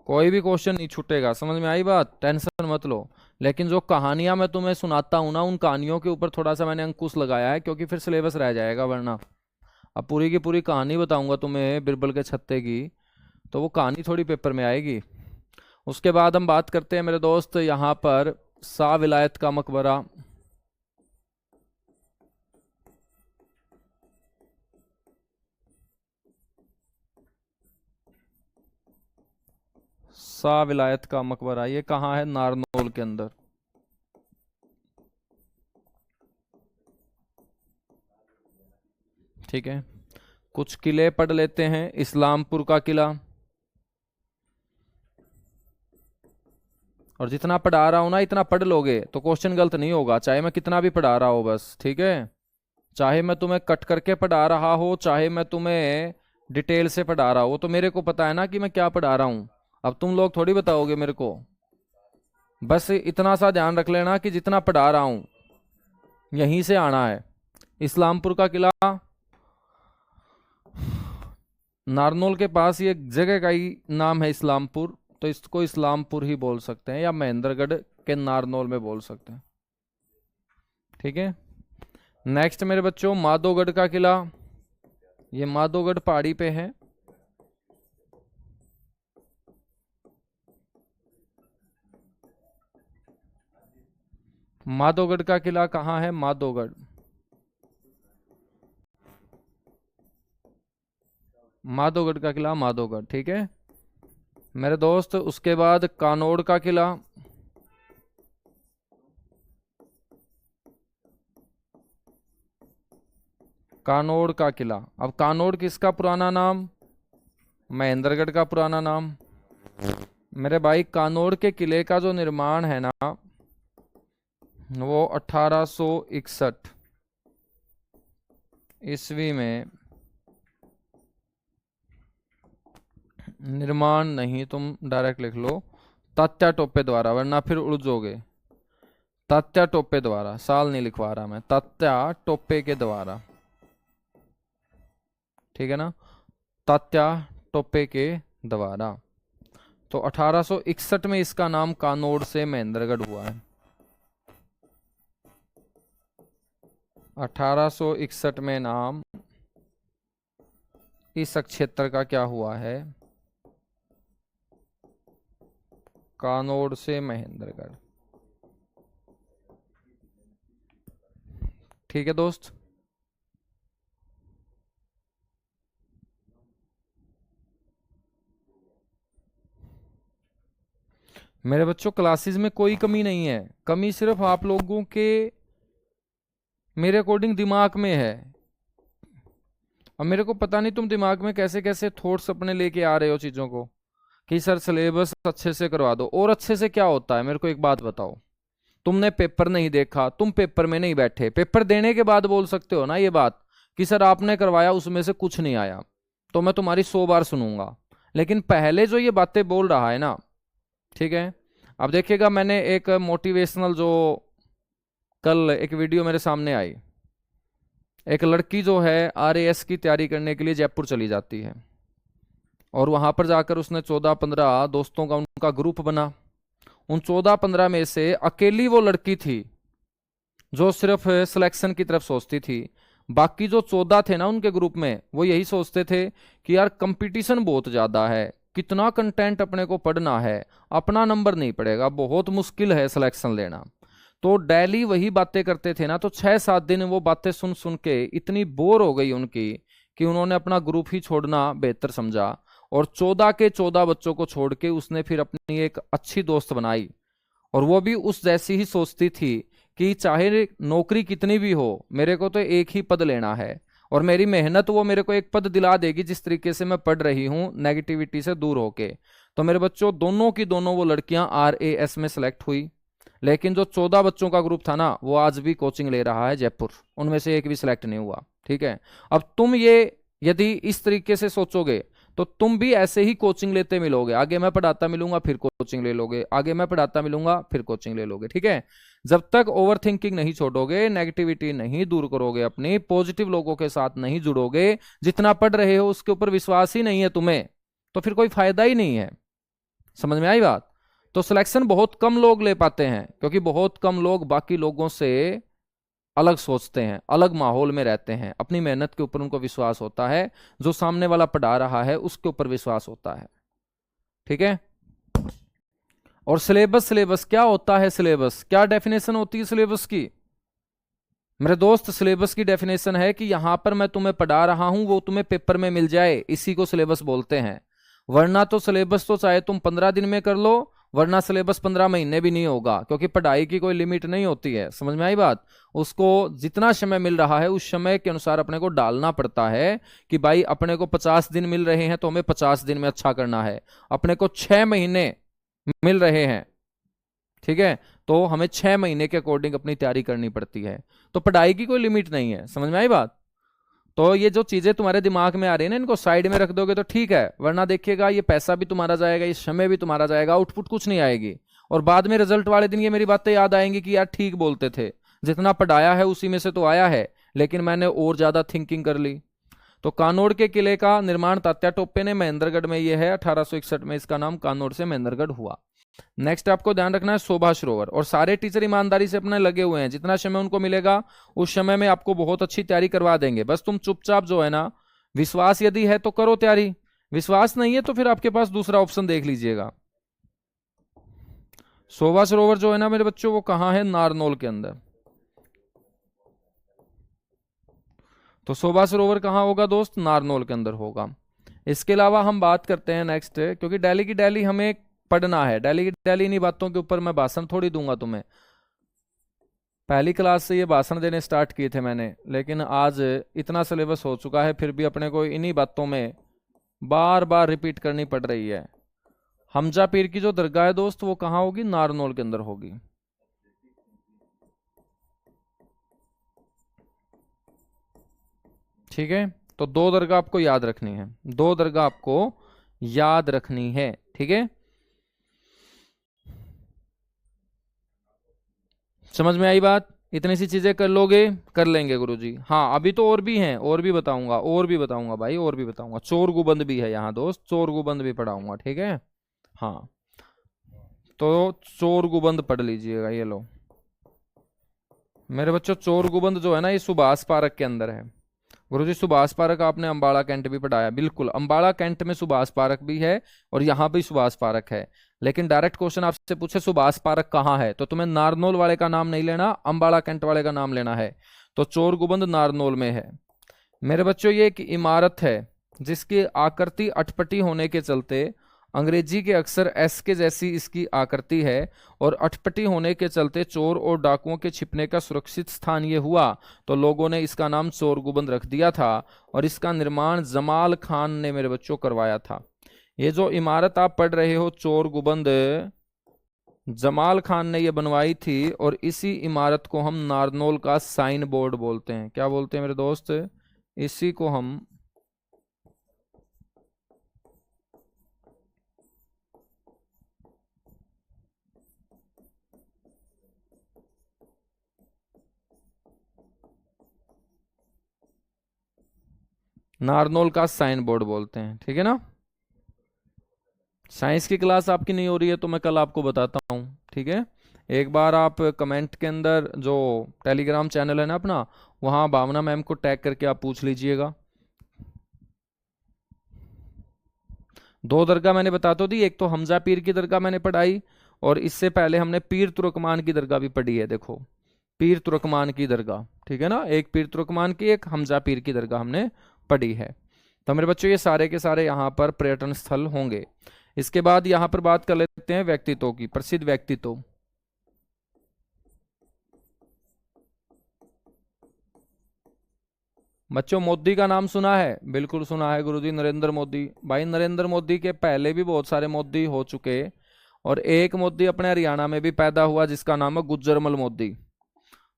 कोई भी क्वेश्चन नहीं छूटेगा, समझ में आई बात? टेंशन मत लो। लेकिन जो कहानियां मैं तुम्हें सुनाता हूं ना, उन कहानियों के ऊपर थोड़ा सा मैंने अंकुश लगाया है, क्योंकि फिर सिलेबस रह जाएगा वरना। अब पूरी की पूरी कहानी बताऊंगा तुम्हें बिरबल के छत्ते की, तो वो कहानी थोड़ी पेपर में आएगी। उसके बाद हम बात करते हैं मेरे दोस्त यहाँ पर शाह विलायत का मकबरा। शाह विलायत का मकबरा ये कहाँ है? नारनौल के अंदर। ठीक है, कुछ किले पढ़ लेते हैं। इस्लामपुर का किला। और जितना पढ़ा रहा हूं ना इतना पढ़ लोगे तो क्वेश्चन गलत नहीं होगा, चाहे मैं कितना भी पढ़ा रहा हूं बस, ठीक है? चाहे मैं तुम्हें कट करके पढ़ा रहा हो, चाहे मैं तुम्हें डिटेल से पढ़ा रहा हूं, वो तो मेरे को पता है ना कि मैं क्या पढ़ा रहा हूं। अब तुम लोग थोड़ी बताओगे मेरे को। बस इतना सा ध्यान रख लेना कि जितना पढ़ा रहा हूं यहीं से आना है। इस्लामपुर का किला नारनौल के पास, ये जगह का ही नाम है इस्लामपुर, तो इसको इस्लामपुर ही बोल सकते हैं, या महेंद्रगढ़ के नारनौल में बोल सकते हैं। ठीक है, नेक्स्ट मेरे बच्चों माधोगढ़ का किला। ये माधोगढ़ पहाड़ी पे है। माधोगढ़ का किला कहाँ है? माधोगढ़। माधोगढ़ का किला माधोगढ़, ठीक है मेरे दोस्त। उसके बाद कानोड़ का किला। कानोड़ का किला, अब कानोड़ किसका पुराना नाम? महेंद्रगढ़ का पुराना नाम। मेरे भाई कानोड़ के किले का जो निर्माण है ना, वो 1861 ईस्वी में। निर्माण नहीं, तुम डायरेक्ट लिख लो तात्या टोपे द्वारा, वरना फिर उलझोगे। तात्या टोपे द्वारा, साल नहीं लिखवा रहा मैं, तात्या टोपे के द्वारा, ठीक है ना? तात्या टोपे के द्वारा। तो 1861 में इसका नाम कानोड़ से महेंद्रगढ़ हुआ है। 1861 में नाम इस क्षेत्र का क्या हुआ है? कानोड़ से महेंद्रगढ़। ठीक है दोस्त। मेरे बच्चों क्लासेस में कोई कमी नहीं है, कमी सिर्फ आप लोगों के मेरे अकॉर्डिंग दिमाग में है। अब मेरे को पता नहीं तुम दिमाग में कैसे कैसे थॉट्स अपने लेके आ रहे हो चीजों को कि सर सिलेबस अच्छे से करवा दो। और अच्छे से क्या होता है मेरे को एक बात बताओ, तुमने पेपर नहीं देखा, तुम पेपर में नहीं बैठे, पेपर देने के बाद बोल सकते हो ना ये बात कि सर आपने करवाया उसमें से कुछ नहीं आया, तो मैं तुम्हारी 100 बार सुनूंगा। लेकिन पहले जो ये बातें बोल रहा है ना, ठीक है, अब देखिएगा, मैंने एक मोटिवेशनल जो कल एक वीडियो मेरे सामने आई, एक लड़की जो है RAS की तैयारी करने के लिए जयपुर चली जाती है और वहां पर जाकर उसने 14-15 दोस्तों का उनका ग्रुप बना। उन 14-15 में से अकेली वो लड़की थी जो सिर्फ सिलेक्शन की तरफ सोचती थी। बाकी जो 14 थे ना उनके ग्रुप में, वो यही सोचते थे कि यार कंपटीशन बहुत ज्यादा है, कितना कंटेंट अपने को पढ़ना है, अपना नंबर नहीं पड़ेगा, बहुत मुश्किल है सिलेक्शन लेना। तो डेली वही बातें करते थे ना, तो 6-7 दिन वो बातें सुन सुन के इतनी बोर हो गई उनकी कि उन्होंने अपना ग्रुप ही छोड़ना बेहतर समझा और 14 के 14 बच्चों को छोड़ के उसने फिर अपनी एक अच्छी दोस्त बनाई। और वो भी उस जैसी ही सोचती थी कि चाहे नौकरी कितनी भी हो, मेरे को तो एक ही पद लेना है और मेरी मेहनत वो मेरे को एक पद दिला देगी जिस तरीके से मैं पढ़ रही हूँ नेगेटिविटी से दूर होके। तो मेरे बच्चों दोनों की दोनों वो लड़कियां RAS में सेलेक्ट हुई। लेकिन जो 14 बच्चों का ग्रुप था ना, वो आज भी कोचिंग ले रहा है जयपुर, उनमें से एक भी सिलेक्ट नहीं हुआ। ठीक है, अब तुम ये यदि इस तरीके से सोचोगे तो तुम भी ऐसे ही कोचिंग लेते मिलोगे, आगे मैं पढ़ाता मिलूंगा फिर कोचिंग ले लोगे, आगे मैं पढ़ाता मिलूंगा फिर कोचिंग ले लोगे। ठीक है, जब तक ओवर थिंकिंग नहीं छोड़ोगे, नेगेटिविटी नहीं दूर करोगे, अपनी पॉजिटिव लोगों के साथ नहीं जुड़ोगे, जितना पढ़ रहे हो उसके ऊपर विश्वास ही नहीं है तुम्हें, तो फिर कोई फायदा ही नहीं है। समझ में आई बात? तो सिलेक्शन बहुत कम लोग ले पाते हैं क्योंकि बहुत कम लोग बाकी लोगों से अलग सोचते हैं, अलग माहौल में रहते हैं, अपनी मेहनत के ऊपर उनको विश्वास होता है, जो सामने वाला पढ़ा रहा है उसके ऊपर विश्वास होता है। ठीक है, और सिलेबस, सिलेबस क्या होता है? सिलेबस क्या डेफिनेशन होती है सिलेबस की? मेरे दोस्त, सिलेबस की डेफिनेशन है कि यहां पर मैं तुम्हें पढ़ा रहा हूं वो तुम्हें पेपर में मिल जाए, इसी को सिलेबस बोलते हैं। वरना तो सिलेबस तो चाहे तुम 15 दिन में कर लो, वरना सिलेबस 15 महीने भी नहीं होगा, क्योंकि पढ़ाई की कोई लिमिट नहीं होती है। समझ में आई बात? उसको जितना समय मिल रहा है उस समय के अनुसार अपने को डालना पड़ता है कि भाई अपने को 50 दिन मिल रहे हैं तो हमें 50 दिन में अच्छा करना है, अपने को 6 महीने मिल रहे हैं, ठीक है, तो हमें 6 महीने के अकॉर्डिंग अपनी तैयारी करनी पड़ती है। तो पढ़ाई की कोई लिमिट नहीं है। समझ में आई बात? तो ये जो चीजें तुम्हारे दिमाग में आ रही है ना, इनको साइड में रख दोगे तो ठीक है, वरना देखिएगा ये पैसा भी तुम्हारा जाएगा, ये समय भी तुम्हारा जाएगा, आउटपुट कुछ नहीं आएगी। और बाद में रिजल्ट वाले दिन ये मेरी बातें याद आएंगी कि यार ठीक बोलते थे, जितना पढ़ाया है उसी में से तो आया है, लेकिन मैंने और ज्यादा थिंकिंग कर ली। तो कानोड़ के किले का निर्माण तात्या टोपे ने महेंद्रगढ़ में, ये है 1861 में इसका नाम कानोड़ से महेंद्रगढ़ हुआ। नेक्स्ट आपको ध्यान रखना है शोभा सरोवर। और सारे टीचर ईमानदारी से अपने लगे हुए हैं, जितना समय उनको मिलेगा उस समय में आपको बहुत अच्छी तैयारी करवा देंगे। बस तुम चुपचाप जो है ना, विश्वास यदि है तो करो तैयारी, विश्वास नहीं है तो फिर आपके पास दूसरा ऑप्शन देख लीजिएगा। शोभा सरोवर जो है ना मेरे बच्चों, वो कहां है? नारनौल के अंदर। तो शोभा सरोवर कहां होगा दोस्त? नारनौल के अंदर होगा। इसके अलावा हम बात करते हैं नेक्स्ट, क्योंकि डेली की डेली हमें पढ़ना है, डेली की डेली इन्हीं बातों के ऊपर मैं भाषण थोड़ी दूंगा तुम्हें। पहली क्लास से ये भाषण देने स्टार्ट किए थे मैंने, लेकिन आज इतना सिलेबस हो चुका है फिर भी अपने को इन्हीं बातों में बार बार रिपीट करनी पड़ रही है। हमजा पीर की जो दरगाह है दोस्त, वो कहाँ होगी? नारनौल के अंदर होगी। ठीक है, तो 2 दरगाह आपको याद रखनी है, 2 दरगाह आपको याद रखनी है। ठीक है, समझ में आई बात? इतनी सी चीजें कर लोगे, कर लेंगे गुरुजी। हाँ, अभी तो और भी हैं, और भी बताऊंगा, और भी बताऊंगा भाई, और भी बताऊंगा। चोर गुबंद भी है यहाँ दोस्त, चोर गुबंद भी पढ़ाऊंगा। ठीक है, हाँ, तो चोर गुबंद पढ़ लीजिएगा। ये लो मेरे बच्चों, चोर गुबंद जो है ना, ये सुभाष पार्क के अंदर है। गुरुजी सुभाष पार्क आपने अंबाड़ा कैंट भी पढ़ाया, बिल्कुल, अंबाड़ा कैंट में सुभाष पार्क भी है और यहाँ भी सुभाष पार्क है। लेकिन डायरेक्ट क्वेश्चन आपसे पूछे सुभाष पार्क कहाँ है, तो तुम्हें नारनौल वाले का नाम नहीं लेना, अंबाड़ा कैंट वाले का नाम लेना है। तो चोर गुबंद नारनौल में है। मेरे बच्चों, ये एक इमारत है जिसकी आकृति अटपटी होने के चलते अंग्रेजी के अक्षर एस के जैसी इसकी आकृति है और अटपटी होने के चलते चोर और डाकुओं के छिपने का सुरक्षित स्थान ये हुआ, तो लोगों ने इसका नाम चोर गुंबद रख दिया था और इसका निर्माण जमाल खान ने मेरे बच्चों करवाया था। ये जो इमारत आप पढ़ रहे हो चोर गुंबद, जमाल खान ने ये बनवाई थी और इसी इमारत को हम नारनौल का साइन बोर्ड बोलते हैं। क्या बोलते हैं मेरे दोस्त? इसी को हम नारनौल का साइन बोर्ड बोलते हैं, ठीक है ना। साइंस की क्लास आपकी नहीं हो रही है तो मैं कल आपको बताता हूँ, ठीक है। एक बार आप कमेंट के अंदर जो टेलीग्राम चैनल है ना अपना, वहाँ भावना मैम को टैग करके आप पूछ लीजिएगा। 2 दरगाह मैंने बता तो दी, एक तो हमजा पीर की दरगाह मैंने पढ़ाई और इससे पहले हमने पीर तुर्कमान की दरगाह भी पढ़ी है। देखो पीर तुर्कमान की दरगाह, ठीक है ना, एक पीर तुर्कमान की, एक हमजा पीर की दरगाह हमने पढ़ी है। तो मेरे बच्चों ये सारे के सारे यहाँ पर पर्यटन स्थल होंगे। इसके बाद यहाँ पर बात कर लेते हैं व्यक्तित्वों की, प्रसिद्ध व्यक्तित्व। बच्चों मोदी का नाम सुना है? बिल्कुल सुना है गुरुजी, नरेंद्र मोदी। भाई नरेंद्र मोदी के पहले भी बहुत सारे मोदी हो चुके और एक मोदी अपने हरियाणा में भी पैदा हुआ जिसका नाम है गुज्जरमल मोदी।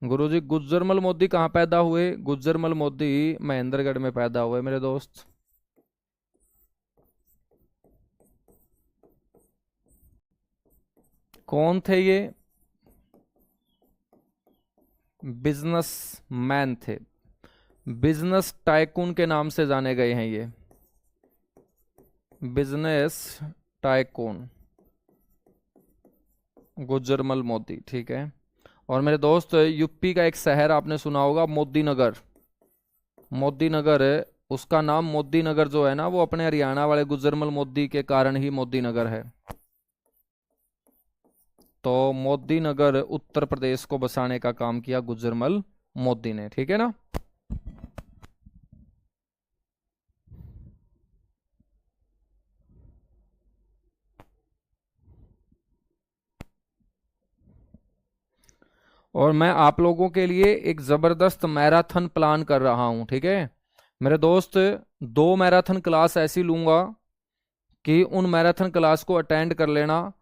गुरुजी गुज्जरमल मोदी कहाँ पैदा हुए? गुज्जरमल मोदी महेंद्रगढ़ में पैदा हुए मेरे दोस्त। कौन थे ये? बिजनेस मैन थे, बिजनेस टाइकून के नाम से जाने गए हैं ये, बिजनेस टाइकून गुज्जरमल मोदी, ठीक है। और मेरे दोस्त यूपी का एक शहर आपने सुना होगा मोदी नगर, मोदी नगर, उसका नाम मोदी नगर जो है ना वो अपने हरियाणा वाले गुज्जरमल मोदी के कारण ही मोदी नगर है। तो मोदी नगर उत्तर प्रदेश को बसाने का काम किया गुज्जरमल मोदी ने, ठीक है ना। और मैं आप लोगों के लिए एक जबरदस्त मैराथन प्लान कर रहा हूं, ठीक है मेरे दोस्त। 2 मैराथन क्लास ऐसी लूंगा कि उन मैराथन क्लास को अटेंड कर लेना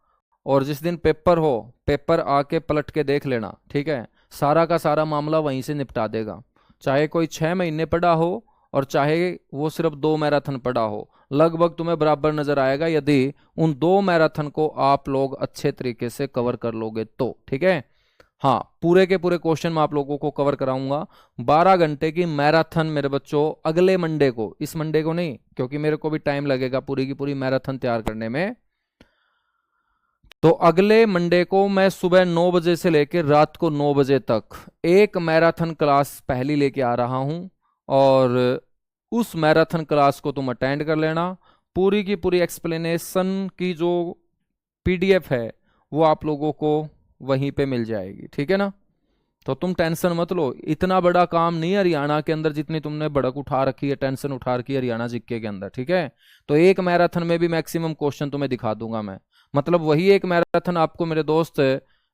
और जिस दिन पेपर हो पेपर आके पलट के देख लेना, ठीक है। सारा का सारा मामला वहीं से निपटा देगा, चाहे कोई 6 महीने पढ़ा हो और चाहे वो सिर्फ 2 मैराथन पढ़ा हो, लगभग तुम्हें बराबर नजर आएगा यदि उन 2 मैराथन को आप लोग अच्छे तरीके से कवर कर लोगे तो, ठीक है। हाँ पूरे के पूरे क्वेश्चन मैं आप लोगों को कवर कराऊंगा। 12 घंटे की मैराथन मेरे बच्चों अगले मंडे को, इस मंडे को नहीं क्योंकि मेरे को भी टाइम लगेगा पूरी की पूरी मैराथन तैयार करने में। तो अगले मंडे को मैं सुबह 9 बजे से लेकर रात को 9 बजे तक एक मैराथन क्लास पहली लेके आ रहा हूं और उस मैराथन क्लास को तुम अटेंड कर लेना। पूरी की पूरी एक्सप्लेनेशन की जो पीडीएफ है वो आप लोगों को वहीं पे मिल जाएगी, ठीक है ना। तो तुम टेंशन मत लो, इतना बड़ा काम नहीं है हरियाणा के अंदर जितनी तुमने भड़क उठा रखी है, टेंशन उठा रखी है हरियाणा जीके के अंदर, ठीक है। तो एक मैराथन में भी मैक्सिमम क्वेश्चन तुम्हें दिखा दूंगा मैं, मतलब वही एक मैराथन आपको मेरे दोस्त,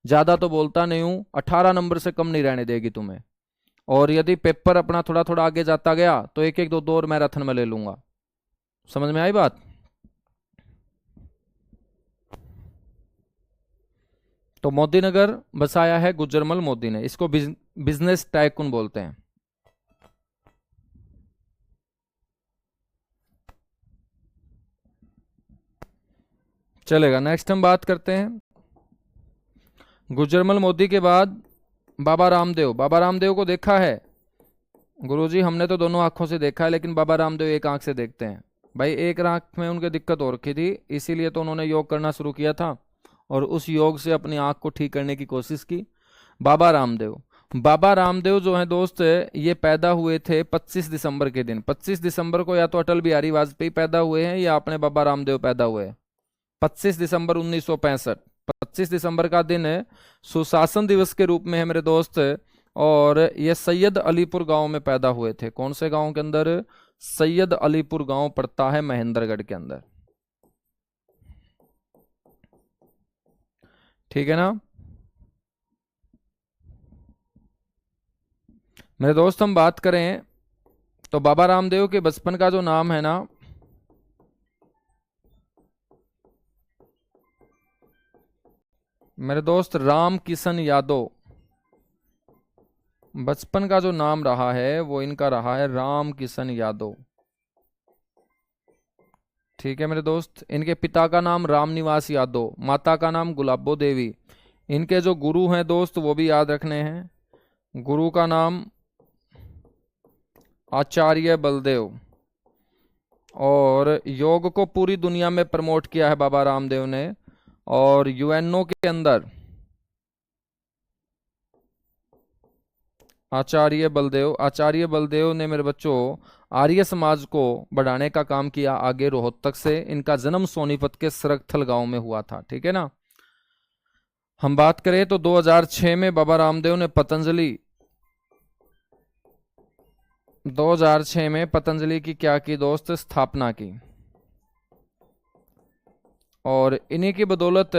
ज्यादा तो बोलता नहीं हूं, 18 नंबर से कम नहीं रहने देगी तुम्हें। और यदि पेपर अपना थोड़ा थोड़ा आगे जाता गया तो एक एक दो दो और मैराथन में ले लूंगा। समझ में आई बात? तो मोदी नगर बसाया है गुज्जरमल मोदी ने, इसको बिजनेस टाइकून बोलते हैं। चलेगा, नेक्स्ट हम बात करते हैं गुज्जरमल मोदी के बाद बाबा रामदेव। बाबा रामदेव को देखा है गुरुजी? हमने तो दोनों आंखों से देखा है लेकिन बाबा रामदेव एक आंख से देखते हैं। भाई एक आंख में उनके दिक्कत हो रखी थी, इसीलिए तो उन्होंने योग करना शुरू किया था और उस योग से अपनी आंख को ठीक करने की कोशिश की। बाबा रामदेव, बाबा रामदेव जो है दोस्त ये पैदा हुए थे 25 दिसंबर के दिन। 25 दिसंबर को या तो अटल बिहारी वाजपेयी पैदा हुए हैं या अपने बाबा रामदेव पैदा हुए हैं। 25 दिसंबर 1965, 25 दिसंबर का दिन सुशासन दिवस के रूप में है मेरे दोस्त। और ये सैयद अलीपुर गांव में पैदा हुए थे। कौन से गांव के अंदर? सैयद अलीपुर गांव पड़ता है महेंद्रगढ़ के अंदर। ठीक है ना मेरे दोस्त। हम बात करें तो बाबा रामदेव के बचपन का जो नाम है ना, मेरे दोस्त राम किशन यादव। बचपन का जो नाम रहा है वो इनका रहा है राम किशन यादव। ठीक है मेरे दोस्त। इनके पिता का नाम रामनिवास यादव, माता का नाम गुलाबो देवी। इनके जो गुरु हैं दोस्त वो भी याद रखने हैं। गुरु का नाम आचार्य बलदेव। और योग को पूरी दुनिया में प्रमोट किया है बाबा रामदेव ने। और यूएनओ के अंदर आचार्य बलदेव ने मेरे बच्चों आर्य समाज को बढ़ाने का काम किया आगे रोहतक से। इनका जन्म सोनीपत के सरगथल गांव में हुआ था। ठीक है ना। हम बात करें तो 2006 में बाबा रामदेव ने 2006 में पतंजलि की क्या की दोस्त, स्थापना की। और इन्हीं की बदौलत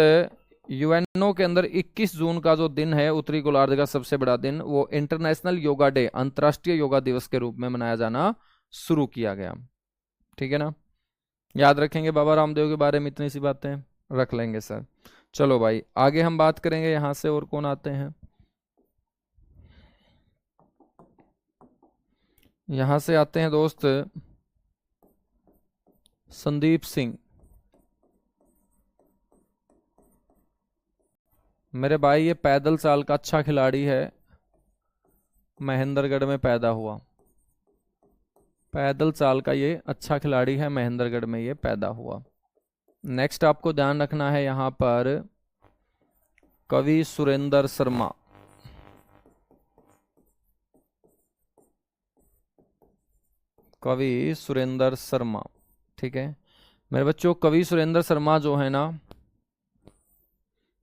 यूएनओ के अंदर 21 जून का जो दिन है, उत्तरी गोलार्ध का सबसे बड़ा दिन, वो इंटरनेशनल योगा डे, अंतर्राष्ट्रीय योगा दिवस के रूप में मनाया जाना शुरू किया गया। ठीक है ना। याद रखेंगे बाबा रामदेव के बारे में इतनी सी बातें रख लेंगे सर। चलो भाई आगे हम बात करेंगे। यहां से और कौन आते हैं, यहां से आते हैं दोस्त संदीप सिंह। मेरे भाई ये पैदल चाल का अच्छा खिलाड़ी है, महेंद्रगढ़ में पैदा हुआ। पैदल चाल का ये अच्छा खिलाड़ी है, महेंद्रगढ़ में ये पैदा हुआ। नेक्स्ट आपको ध्यान रखना है यहां पर कवि सुरेंद्र शर्मा। कवि सुरेंद्र शर्मा। ठीक है मेरे बच्चों, कवि सुरेंद्र शर्मा जो है ना,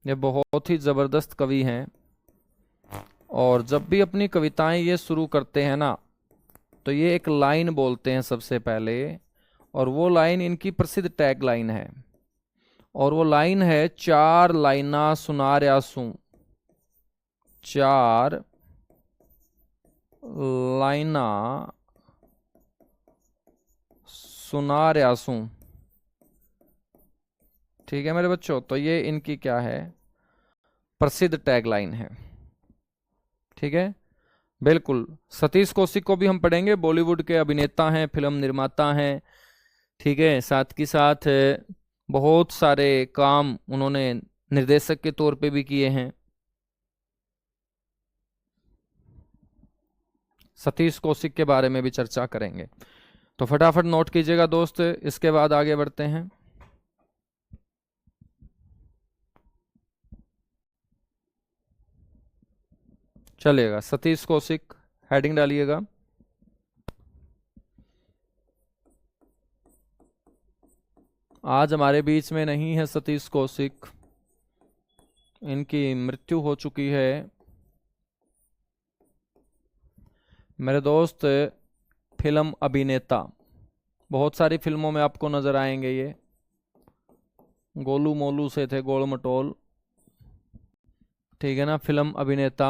ये बहुत ही जबरदस्त कवि हैं। और जब भी अपनी कविताएं ये शुरू करते हैं ना, तो ये एक लाइन बोलते हैं सबसे पहले। और वो लाइन इनकी प्रसिद्ध टैग लाइन है। और वो लाइन है, चार लाइना सुना रयासू। चार लाइना सुना रयासू। ठीक है मेरे बच्चों, तो ये इनकी क्या है, प्रसिद्ध टैग लाइन है। ठीक है बिल्कुल। सतीश कौशिक को भी हम पढ़ेंगे, बॉलीवुड के अभिनेता हैं, फिल्म निर्माता हैं। ठीक है, साथ के साथ बहुत सारे काम उन्होंने निर्देशक के तौर पे भी किए हैं। सतीश कौशिक के बारे में भी चर्चा करेंगे, तो फटाफट नोट कीजिएगा दोस्त। इसके बाद आगे बढ़ते हैं। चलिएगा, सतीश कौशिक हेडिंग डालिएगा। आज हमारे बीच में नहीं है सतीश कौशिक, इनकी मृत्यु हो चुकी है। मेरे दोस्त फिल्म अभिनेता, बहुत सारी फिल्मों में आपको नजर आएंगे ये। गोलू मोलू से थे गोल मटोल। ठीक है ना। फिल्म अभिनेता,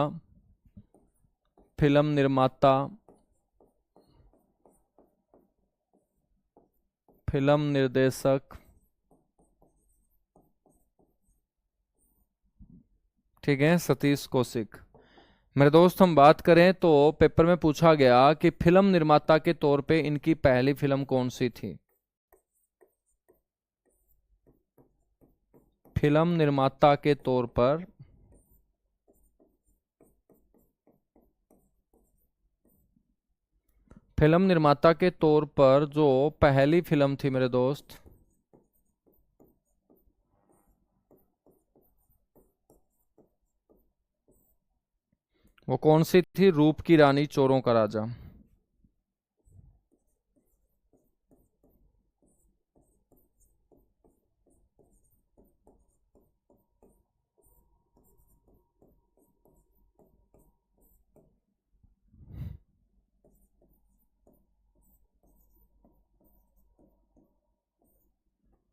फिल्म निर्माता, फिल्म निर्देशक। ठीक है, सतीश कौशिक। मेरे दोस्त हम बात करें तो पेपर में पूछा गया कि फिल्म निर्माता के तौर पे इनकी पहली फिल्म कौन सी थी। फिल्म निर्माता के तौर पर फिल्म निर्माता के तौर पर जो पहली फिल्म थी मेरे दोस्त, वो कौन सी थी, रूप की रानी चोरों का राजा।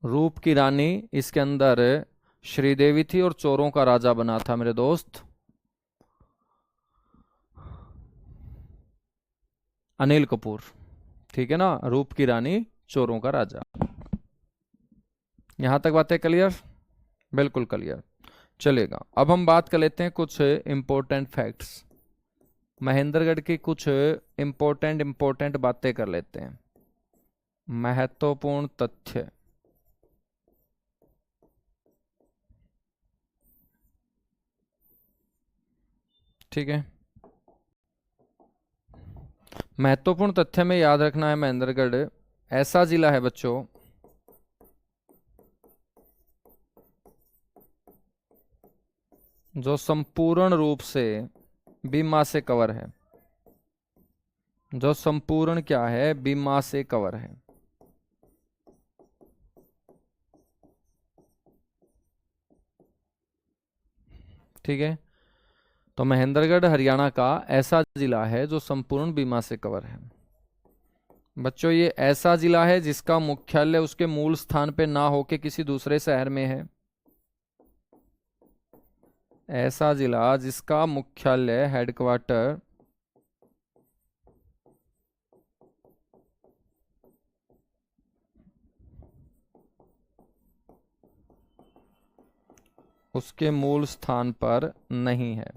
रूप की रानी, इसके अंदर श्रीदेवी थी और चोरों का राजा बना था मेरे दोस्त अनिल कपूर। ठीक है ना, रूप की रानी चोरों का राजा। यहां तक बातें क्लियर? बिल्कुल क्लियर। चलेगा, अब हम बात कर लेते हैं कुछ इंपॉर्टेंट फैक्ट्स, महेंद्रगढ़ की कुछ इंपॉर्टेंट बातें कर लेते हैं, महत्वपूर्ण तथ्य। ठीक है, महत्वपूर्ण तथ्य में याद रखना है, महेंद्रगढ़ ऐसा जिला है बच्चों जो संपूर्ण रूप से बीमा से कवर है, जो संपूर्ण क्या है, बीमा से कवर है। ठीक है, तो महेंद्रगढ़ हरियाणा का ऐसा जिला है जो संपूर्ण बीमा से कवर है। बच्चों ये ऐसा जिला है जिसका मुख्यालय उसके मूल स्थान पे ना होके किसी दूसरे शहर में है। ऐसा जिला जिसका मुख्यालय हेडक्वार्टर उसके मूल स्थान पर नहीं है।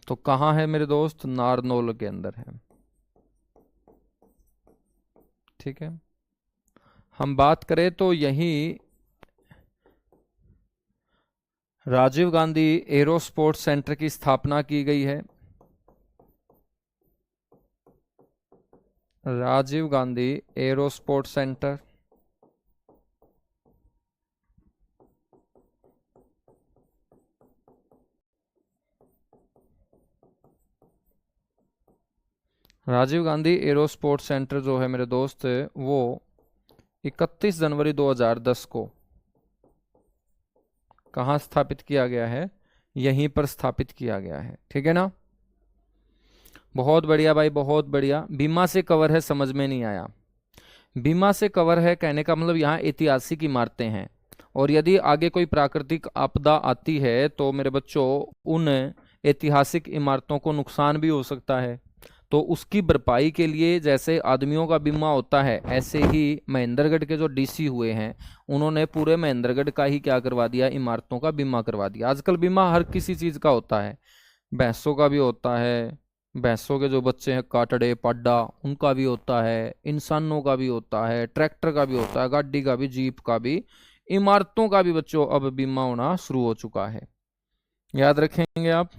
तो कहां है मेरे दोस्त? नारनौल के अंदर है। ठीक है, हम बात करें तो यही Rajiv Gandhi aero sports centre की स्थापना की गई है। Rajiv Gandhi aero sports centre, Rajiv Gandhi aero sports centre जो है मेरे दोस्त वो 31 जनवरी 2010 को कहाँ स्थापित किया गया है? यहीं पर स्थापित किया गया है। ठीक है ना, बहुत बढ़िया भाई, बहुत बढ़िया। बीमा से कवर है, समझ में नहीं आया? बीमा से कवर है कहने का मतलब यहाँ ऐतिहासिक इमारतें हैं, और यदि आगे कोई प्राकृतिक आपदा आती है तो मेरे बच्चों उन ऐतिहासिक इमारतों को नुकसान भी हो सकता है, तो उसकी भरपाई के लिए जैसे आदमियों का बीमा होता है, ऐसे ही महेंद्रगढ़ के जो डीसी हुए हैं उन्होंने पूरे महेंद्रगढ़ का ही क्या करवा दिया? इमारतों का बीमा करवा दिया। आजकल बीमा हर किसी चीज का होता है, भैंसों का भी होता है, भैंसों के जो बच्चे हैं काटड़े पाड्डा उनका भी होता है, इंसानों का भी होता है, ट्रैक्टर का भी होता है, गाड़ी का भी, जीप का भी, इमारतों का भी बच्चों अब बीमा होना शुरू हो चुका है। याद रखेंगे आप।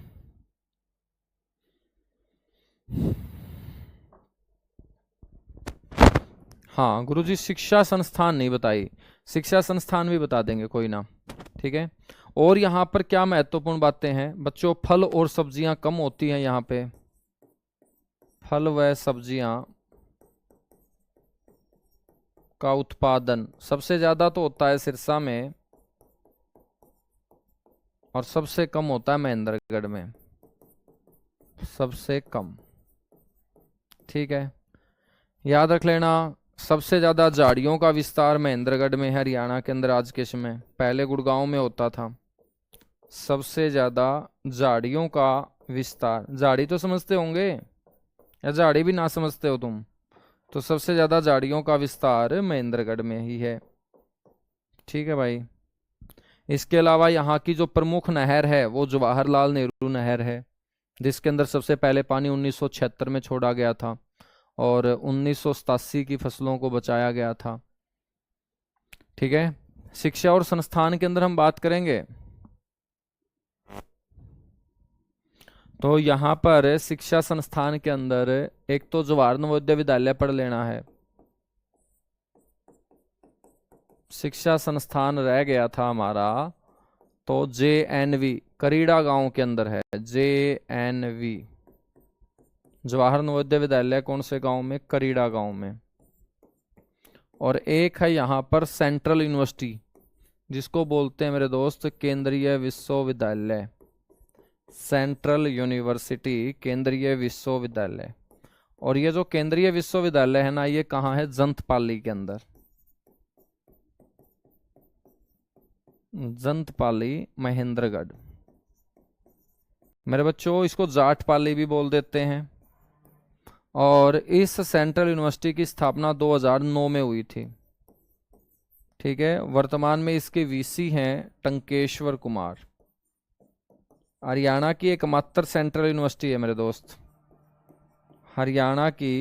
हाँ गुरुजी, शिक्षा संस्थान नहीं बताई, शिक्षा संस्थान भी बता देंगे, कोई ना। ठीक है, और यहाँ पर क्या महत्वपूर्ण बातें हैं बच्चों? फल और सब्जियां कम होती हैं यहाँ पे, फल व सब्जियां का उत्पादन सबसे ज्यादा तो होता है सिरसा में और सबसे कम होता है महेंद्रगढ़ में, सबसे कम। ठीक है, याद रख लेना, सबसे ज्यादा झाड़ियों का विस्तार महेंद्रगढ़ में है, हरियाणा के अंदर आज के समय, पहले गुड़गांव में होता था। सबसे ज्यादा झाड़ियों का विस्तार, झाड़ी तो समझते होंगे या झाड़ी भी ना समझते हो तुम? तो सबसे ज्यादा झाड़ियों का विस्तार महेंद्रगढ़ में ही है। ठीक है भाई, इसके अलावा यहाँ की जो प्रमुख नहर है वो जवाहरलाल नेहरू नहर है, जिसके अंदर सबसे पहले पानी 1976 में छोड़ा गया था और 1987 की फसलों को बचाया गया था। ठीक है, शिक्षा और संस्थान के अंदर हम बात करेंगे तो यहाँ पर शिक्षा संस्थान के अंदर एक तो जवाहर नवोदय विद्यालय पढ़ लेना है, शिक्षा संस्थान रह गया था हमारा तो JNV करीड़ा गांव के अंदर है, JNV जवाहर नवोदय विद्यालय कौन से गांव में? करीड़ा गांव में। और एक है यहाँ पर सेंट्रल यूनिवर्सिटी, जिसको बोलते हैं मेरे दोस्त केंद्रीय विश्वविद्यालय, सेंट्रल यूनिवर्सिटी, केंद्रीय विश्वविद्यालय। और ये जो केंद्रीय विश्वविद्यालय है ना, ये कहाँ है? जंतपाली के अंदर, जंतपाली महेंद्रगढ़। मेरे बच्चों इसको जाटपाली भी बोल देते हैं। और इस सेंट्रल यूनिवर्सिटी की स्थापना 2009 में हुई थी। ठीक है, वर्तमान में इसके वीसी हैं टंकेश्वर कुमार। हरियाणा की एकमात्र सेंट्रल यूनिवर्सिटी है मेरे दोस्त, हरियाणा की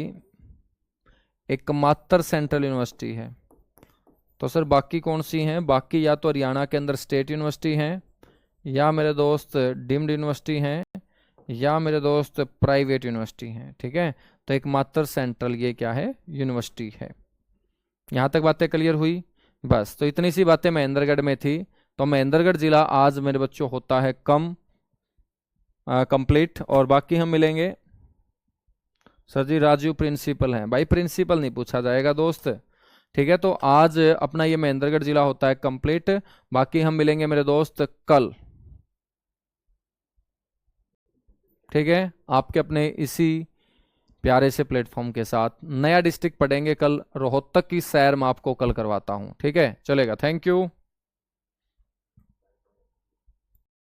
एकमात्र सेंट्रल यूनिवर्सिटी है। तो सर बाकी कौन सी हैं? बाकी या तो हरियाणा के अंदर स्टेट यूनिवर्सिटी हैं, या मेरे दोस्त डीम्ड यूनिवर्सिटी हैं, या मेरे दोस्त प्राइवेट यूनिवर्सिटी हैं। ठीक है, तो एकमात्र सेंट्रल ये क्या है? यूनिवर्सिटी है। यहाँ तक बातें क्लियर हुई? बस, तो इतनी सी बातें महेंद्रगढ़ में थी। तो महेंद्रगढ़ जिला आज मेरे बच्चों होता है कंप्लीट। और बाकी हम मिलेंगे। सर जी राजू प्रिंसिपल हैं। भाई प्रिंसिपल नहीं पूछा जाएगा दोस्त। ठीक है, तो आज अपना ये महेंद्रगढ़ जिला होता है कंप्लीट। बाकी हम मिलेंगे मेरे दोस्त कल। ठीक है, आपके अपने इसी प्यारे से प्लेटफॉर्म के साथ नया डिस्ट्रिक्ट पढ़ेंगे कल। रोहतक की सैर मैं आपको कल करवाता हूं। ठीक है, चलेगा। Thank you.